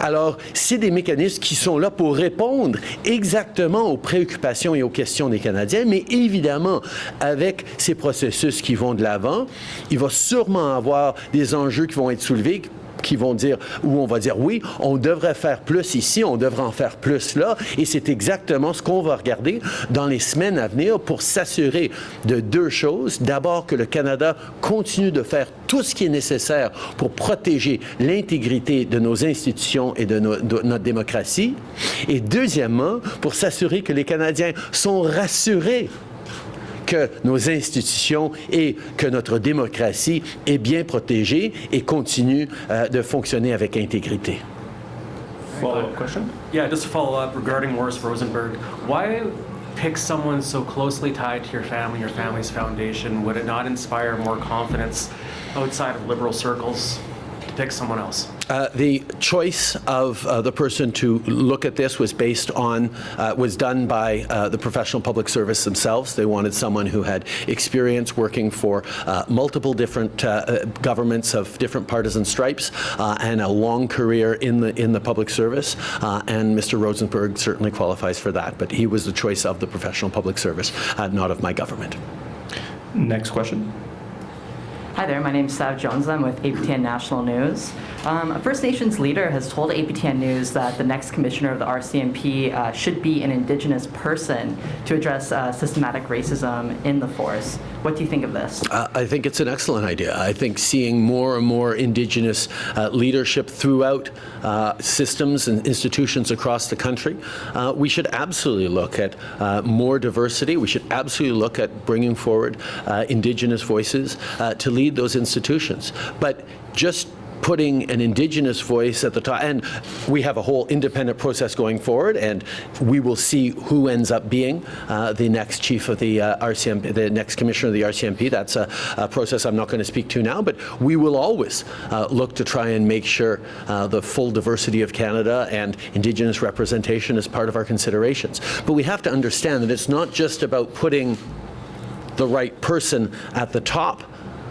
Alors, c'est des mécanismes qui sont là pour répondre exactement aux préoccupations et aux questions des Canadiens, mais évidemment, avec ces processus qui vont de l'avant, il va sûrement avoir des enjeux qui vont être soulevés, qui vont dire, où on va dire, oui, on devrait faire plus ici, on devrait en faire plus là, et c'est exactement ce qu'on va regarder dans les semaines à venir pour s'assurer de deux choses. D'abord, que le Canada continue de faire tout ce qui est nécessaire pour protéger l'intégrité de nos institutions et de notre démocratie. Et deuxièmement, pour s'assurer que les Canadiens sont rassurés que nos institutions et que notre démocratie est bien protégée et continue de fonctionner avec intégrité. Follow-up question? Yeah, just to follow up regarding Morris Rosenberg. Why pick someone so closely tied to your family, your family's foundation? Would it not inspire more confidence outside of liberal circles to pick someone else? The choice of the person to look at this was based on, was done by the professional public service themselves. They wanted someone who had experience working for multiple different governments of different partisan stripes and a long career in the public service. And Mr. Rosenberg certainly qualifies for that, but he was the choice of the professional public service, not of my government. Next question. Hi there, my name's Sav Jones. I'm with APTN National News. A First Nations leader has told APTN News that the next commissioner of the RCMP should be an Indigenous person to address systematic racism in the force. What do you think of this? I think it's an excellent idea. I think seeing more and more Indigenous leadership throughout systems and institutions across the country, we should absolutely look at more diversity. We should absolutely look at bringing forward Indigenous voices to lead those institutions. But just putting an Indigenous voice at the top, and we have a whole independent process going forward, and we will see who ends up being the next chief of the RCMP, the next commissioner of the RCMP. That's a process I'm not going to speak to now, but we will always look to try and make sure the full diversity of Canada and Indigenous representation is part of our considerations. But we have to understand that it's not just about putting the right person at the top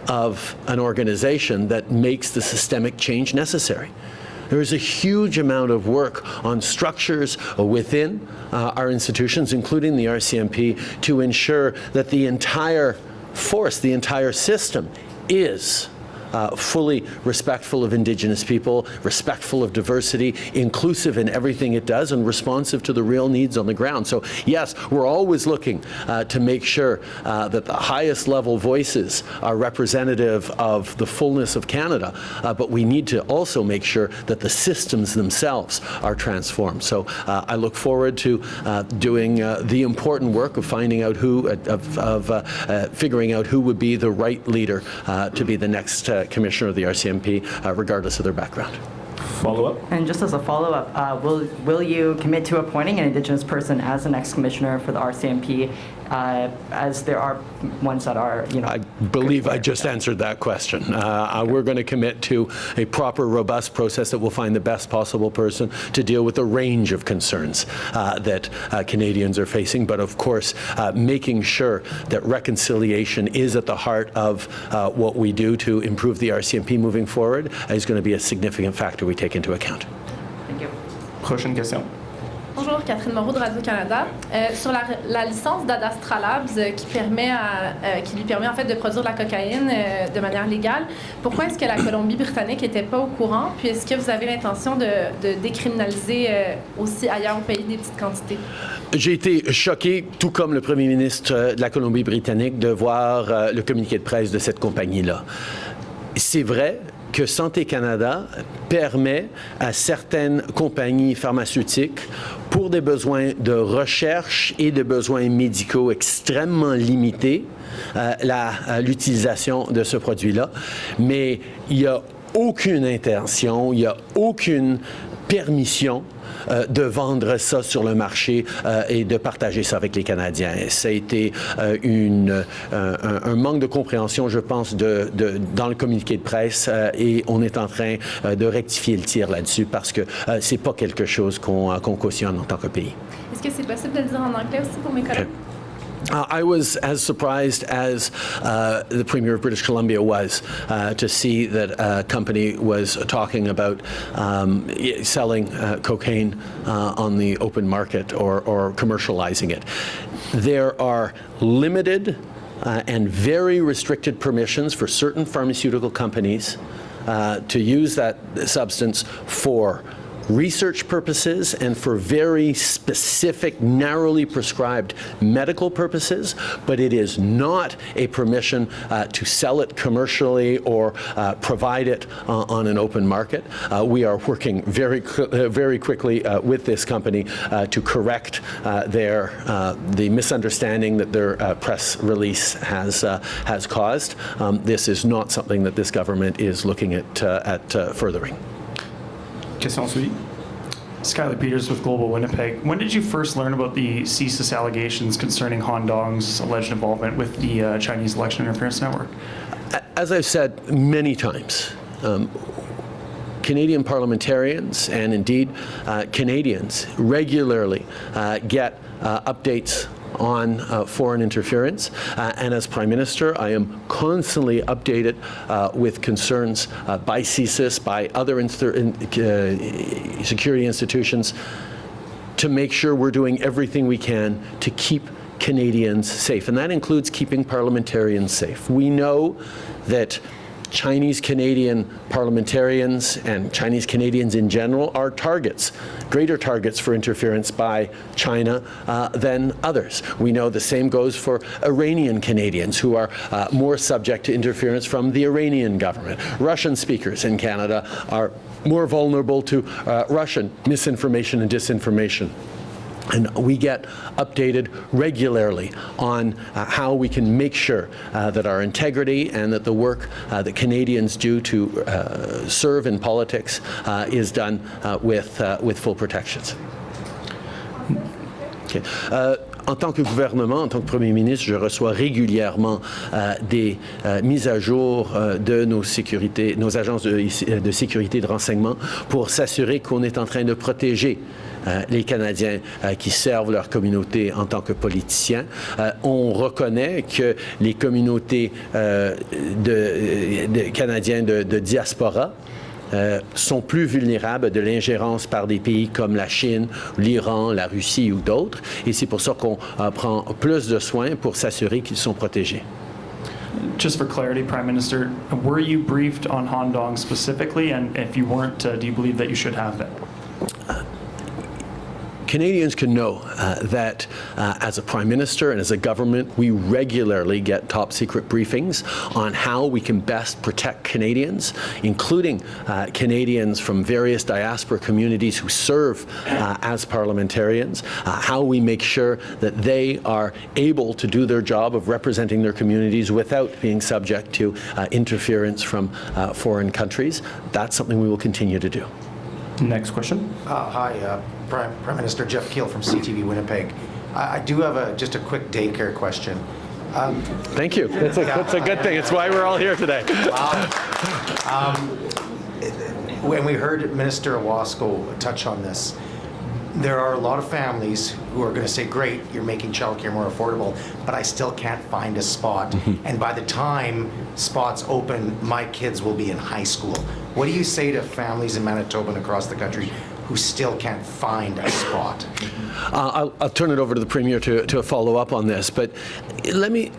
of an organization that makes the systemic change necessary. There is a huge amount of work on structures within our institutions, including the RCMP, to ensure that the entire force, the entire system is fully respectful of Indigenous people, respectful of diversity, inclusive in everything it does, and responsive to the real needs on the ground. So yes, we're always looking to make sure that the highest level voices are representative of the fullness of Canada, but we need to also make sure that the systems themselves are transformed. So I look forward to doing the important work of finding out who, figuring out who would be the right leader to be the next commissioner of the RCMP, regardless of their background. Follow-up? And just as a follow-up, will you commit to appointing an Indigenous person as the next commissioner for the RCMP, as there are ones that are, I believe I just answered that question. We're going to commit to a proper, robust process that will find the best possible person to deal with a range of concerns that Canadians are facing, but of course, making sure that reconciliation is at the heart of what we do to improve the RCMP moving forward is going to be a significant factor we take into account. Thank you. Prochaine question. Bonjour, Catherine Moreau de Radio-Canada. Sur la licence d'Adastralabs qui lui permet en fait de produire de la cocaïne de manière légale, pourquoi est-ce que la Colombie-Britannique n'était pas au courant? Puis est-ce que vous avez l'intention de décriminaliser aussi ailleurs au pays des petites quantités? J'ai été choqué, tout comme le premier ministre de la Colombie-Britannique, de voir le communiqué de presse de cette compagnie-là. C'est vrai que Santé Canada permet à certaines compagnies pharmaceutiques, pour des besoins de recherche et de besoins médicaux extrêmement limités, l'utilisation de ce produit-là. Mais il n'y a aucune intention, il n'y a aucune permission de vendre ça sur le marché et de partager ça avec les Canadiens. Ça a été un manque de compréhension, je pense, dans le communiqué de presse et on est en train de rectifier le tir là-dessus parce que c'est pas quelque chose qu'on cautionne en tant que pays. Est-ce que c'est possible de le dire en anglais aussi pour mes collègues? I was as surprised as the Premier of British Columbia was to see that a company was talking about selling cocaine on the open market or commercializing it. There are limited and very restricted permissions for certain pharmaceutical companies to use that substance for research purposes and for very specific, narrowly prescribed medical purposes, but it is not a permission to sell it commercially or provide it on an open market. We are working very quickly with this company to correct the misunderstanding that their press release has caused. This is not something that this government is looking at furthering. Question suivie. Skylar Peters with Global Winnipeg. When did you first learn about the CSIS allegations concerning Han Dong's alleged involvement with the Chinese election interference network? As I've said many times, Canadian parliamentarians and indeed Canadians regularly get updates on foreign interference. And as Prime Minister, I am constantly updated with concerns by CSIS, by other security institutions, to make sure we're doing everything we can to keep Canadians safe, and that includes keeping parliamentarians safe. We know that Chinese Canadian parliamentarians and Chinese Canadians in general are targets, greater targets for interference by China than others. We know the same goes for Iranian Canadians, who are more subject to interference from the Iranian government. Russian speakers in Canada are more vulnerable to Russian misinformation and disinformation. And we get updated regularly on how we can make sure that our integrity and that the work that Canadians do to serve in politics is done with full protections. Okay. En tant que gouvernement, en tant que Premier ministre, je reçois régulièrement des mises à jour de nos agences de sécurité et de renseignement pour s'assurer qu'on est en train de protéger les Canadiens qui servent leur communauté en tant que politiciens. On reconnaît que les communautés de Canadiens de diaspora sont plus vulnérables de l'ingérence par des pays comme la Chine, l'Iran, la Russie ou d'autres. Et c'est pour ça qu'on prend plus de soins pour s'assurer qu'ils sont protégés. Just for clarity, Prime Minister, were you briefed on Han Dong specifically? And if you weren't, do you believe that you should have been? Canadians can know that as a Prime Minister and as a government, we regularly get top secret briefings on how we can best protect Canadians, including Canadians from various diaspora communities who serve as parliamentarians, how we make sure that they are able to do their job of representing their communities without being subject to interference from foreign countries. That's something we will continue to do. Next question. Hi, Prime Minister Jeff Keel from CTV Winnipeg. I do have just a quick daycare question. Thank you. That's a good thing. It's why we're all here today. When we heard Minister Owasco touch on this, there are a lot of families who are going to say, great, you're making childcare more affordable, but I still can't find a spot. And by the time spots open, my kids will be in high school. What do you say to families in Manitoba and across the country who still can't find a spot? I'll turn it over to the Premier to follow up on this, but let me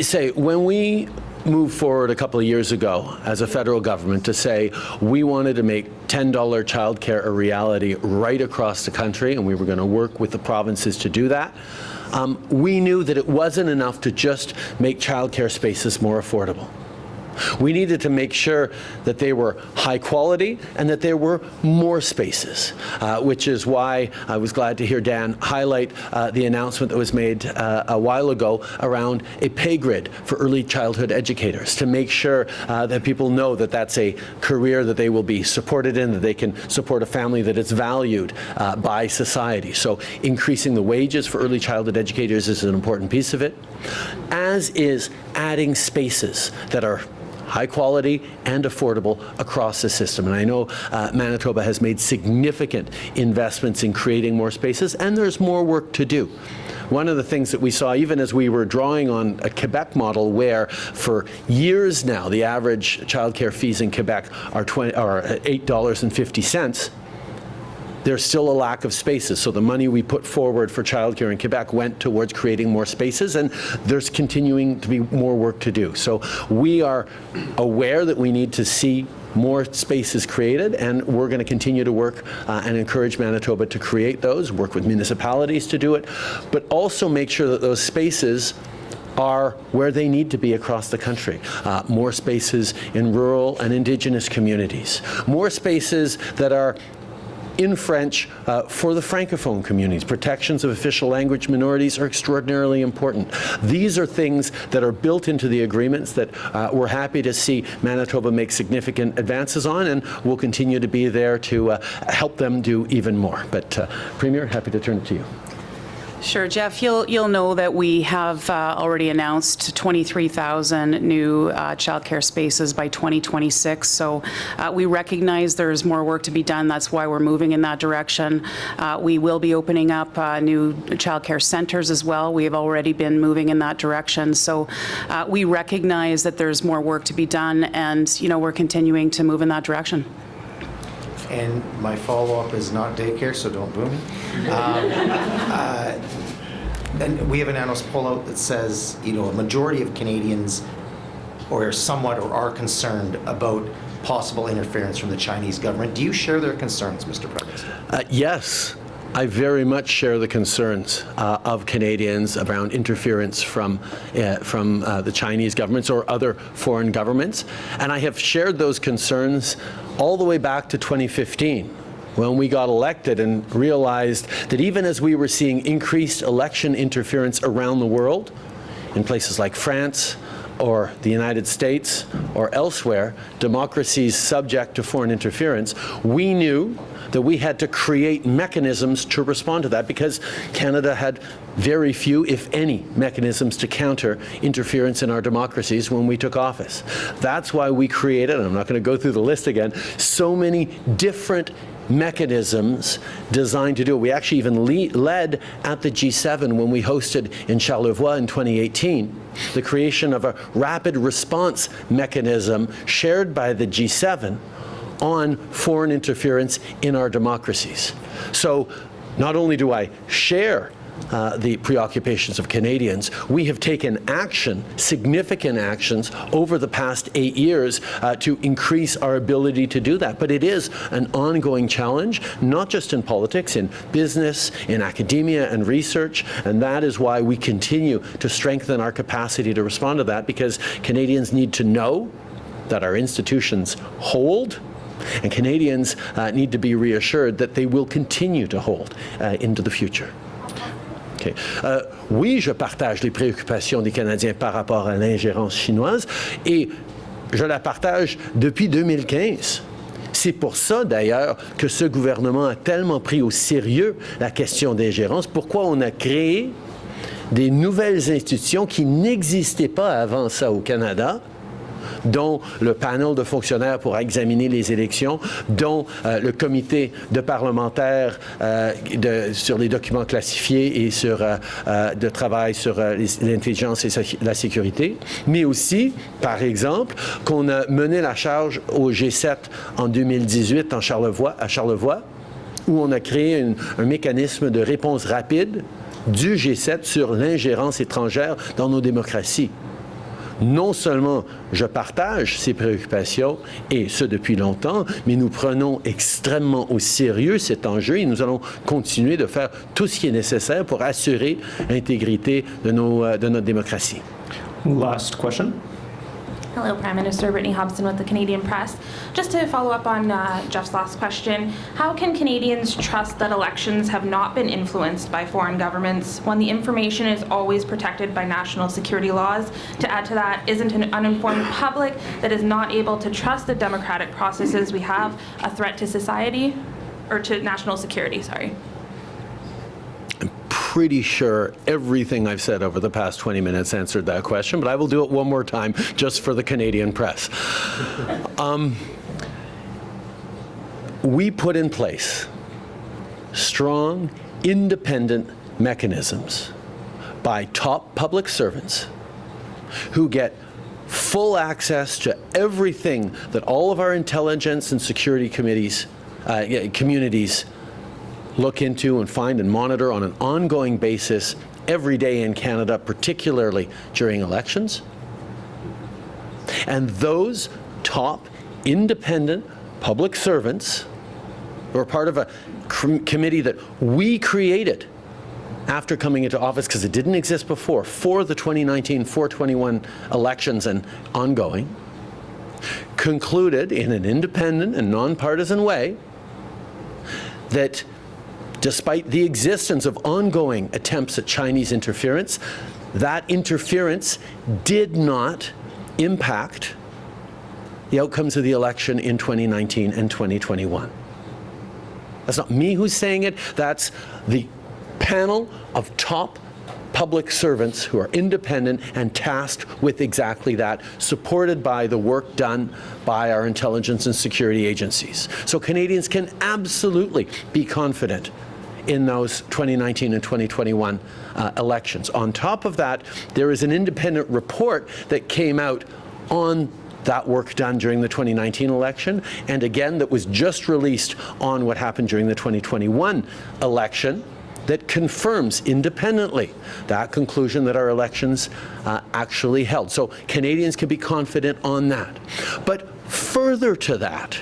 say, when we moved forward a couple of years ago as a federal government to say we wanted to make $10 childcare a reality right across the country, and we were going to work with the provinces to do that, we knew that it wasn't enough to just make childcare spaces more affordable. We needed to make sure that they were high quality and that there were more spaces, which is why I was glad to hear Dan highlight the announcement that was made a while ago around a pay grid for early childhood educators, to make sure that people know that that's a career that they will be supported in, that they can support a family that is valued by society. So increasing the wages for early childhood educators is an important piece of it, as is adding spaces that are high quality and affordable across the system. And I know Manitoba has made significant investments in creating more spaces, and there's more work to do. One of the things that we saw, even as we were drawing on a Quebec model where for years now the average childcare fees in Quebec are $8.50, there's still a lack of spaces. So the money we put forward for childcare in Quebec went towards creating more spaces, and there's continuing to be more work to do. So we are aware that we need to see more spaces created, and we're going to continue to work and encourage Manitoba to create those, work with municipalities to do it, but also make sure that those spaces are where they need to be across the country. More spaces in rural and Indigenous communities. More spaces that are in French for the Francophone communities. Protections of official language minorities are extraordinarily important. These are things that are built into the agreements that we're happy to see Manitoba make significant advances on, and we'll continue to be there to help them do even more. But Premier, happy to turn it to you. Sure, Jeff, you'll know that we have already announced 23,000 new childcare spaces by 2026. So we recognize there's more work to be done. That's why we're moving in that direction. We will be opening up new childcare centers as well. We have already been moving in that direction. So we recognize that there's more work to be done, and we're continuing to move in that direction. And my follow-up is not daycare, so don't boo me. and we have an analyst poll out that says, you know, a majority of Canadians or somewhat or are concerned about possible interference from the Chinese government. Do you share their concerns, Mr. Prime Minister? Yes. I very much share the concerns of Canadians around interference from the Chinese governments or other foreign governments. And I have shared those concerns all the way back to 2015 when we got elected and realized that even as we were seeing increased election interference around the world, in places like France or the United States or elsewhere, democracies subject to foreign interference, we knew that we had to create mechanisms to respond to that because Canada had very few, if any, mechanisms to counter interference in our democracies when we took office. That's why we created, and I'm not going to go through the list again, so many different mechanisms designed to do it. We actually even led at the G7 when we hosted in Charlevoix in 2018 the creation of a rapid response mechanism shared by the G7 on foreign interference in our democracies. So not only do I share the preoccupations of Canadians, we have taken action, significant actions, over the past 8 years to increase our ability to do that. But it is an ongoing challenge, not just in politics, in business, in academia and research, and that is why we continue to strengthen our capacity to respond to that, because Canadians need to know that our institutions hold, and Canadians need to be reassured that they will continue to hold into the future. Okay. Oui, je partage les préoccupations des Canadiens par rapport à l'ingérence chinoise et je la partage depuis 2015. C'est pour ça, d'ailleurs, que ce gouvernement a tellement pris au sérieux la question d'ingérence. Pourquoi on a créé des nouvelles institutions qui n'existaient pas avant ça au Canada, dont le panel de fonctionnaires pour examiner les élections, dont le comité de parlementaires sur les documents classifiés et sur de travail sur l'intelligence et la sécurité, mais aussi, par exemple, qu'on a mené la charge au G7 en 2018 à Charlevoix, où on a créé un mécanisme de réponse rapide du G7 sur l'ingérence étrangère dans nos démocraties. Non seulement je partage ces préoccupations, et ce depuis longtemps, mais nous prenons extrêmement au sérieux cet enjeu et nous allons continuer de faire tout ce qui est nécessaire pour assurer l'intégrité de notre démocratie. Last question. Hello, Prime Minister. Brittany Hobson with the Canadian Press. Just to follow up on Jeff's last question, how can Canadians trust that elections have not been influenced by foreign governments when the information is always protected by national security laws? To add to that, isn't an uninformed public that is not able to trust the democratic processes we have a threat to society, or to national security, sorry? Pretty sure everything I've said over the past 20 minutes answered that question, but I will do it one more time just for the Canadian press. We put in place strong, independent mechanisms by top public servants who get full access to everything that all of our intelligence and security communities look into and find and monitor on an ongoing basis every day in Canada, particularly during elections. And those top independent public servants were part of a committee that we created after coming into office, because it didn't exist before, for the 2019 421 elections and ongoing, concluded in an independent and nonpartisan way that despite the existence of ongoing attempts at Chinese interference, that interference did not impact the outcomes of the election in 2019 and 2021. That's not me who's saying it, that's the panel of top public servants who are independent and tasked with exactly that, supported by the work done by our intelligence and security agencies. So Canadians can absolutely be confident in those 2019 and 2021 elections. On top of that, there is an independent report that came out on that work done during the 2019 election, and again that was just released on what happened during the 2021 election, that confirms independently that conclusion that our elections actually held. So Canadians can be confident on that. But further to that,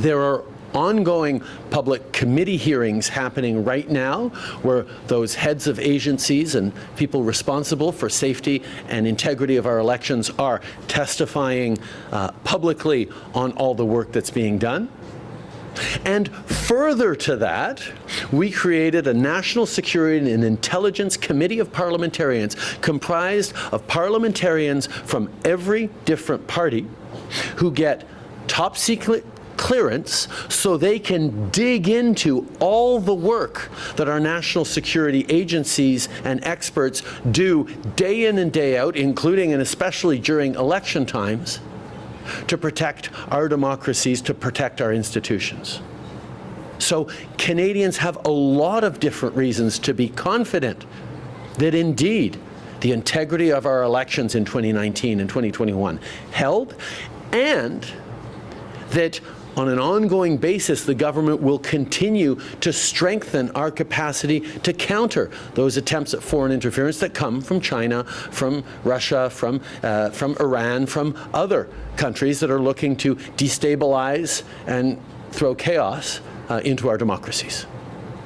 there are ongoing public committee hearings happening right now where those heads of agencies and people responsible for safety and integrity of our elections are testifying publicly on all the work that's being done. And further to that, we created a National Security and Intelligence Committee of Parliamentarians comprised of parliamentarians from every different party who get top secret clearance so they can dig into all the work that our national security agencies and experts do day in and day out, including and especially during election times, to protect our democracies, to protect our institutions. So Canadians have a lot of different reasons to be confident that indeed the integrity of our elections in 2019 and 2021 held, and that on an ongoing basis, the government will continue to strengthen our capacity to counter those attempts at foreign interference that come from China, from Russia, from Iran, from other countries that are looking to destabilize and throw chaos into our democracies.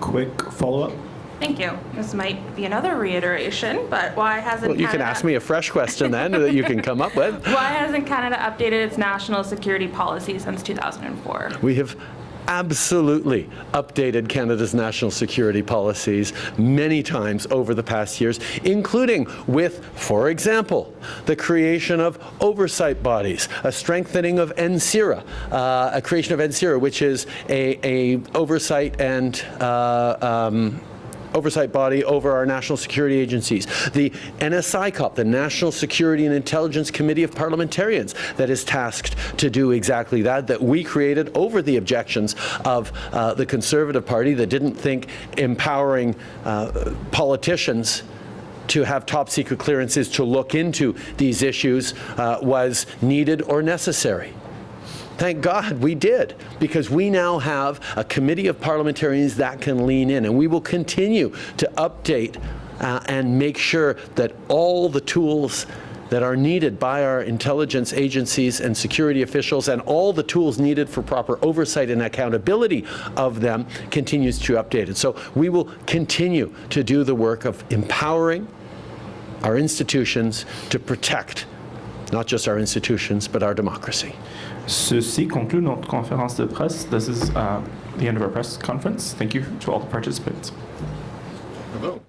Quick follow-up. Thank you. This might be another reiteration, but why hasn't Well, you can Canada- ask me a fresh question then that you can come up with. Why hasn't Canada updated its national security policy since 2004? We have absolutely updated Canada's national security policies many times over the past years, including with, for example, the creation of oversight bodies, a strengthening of NCIRA, a creation of NCIRA, which is a oversight and oversight body over our national security agencies. The NSICOP, the National Security and Intelligence Committee of Parliamentarians, that is tasked to do exactly that we created over the objections of the Conservative Party that didn't think empowering politicians to have top secret clearances to look into these issues was needed or necessary. Thank God we did, because we now have a committee of parliamentarians that can lean in, and we will continue to update and make sure that all the tools that are needed by our intelligence agencies and security officials and all the tools needed for proper oversight and accountability of them continues to update it. So we will continue to do the work of empowering our institutions to protect not just our institutions, but our democracy. Ceci conclut notre conférence de presse. This is the end of our press conference. Thank you to all the participants. Bravo.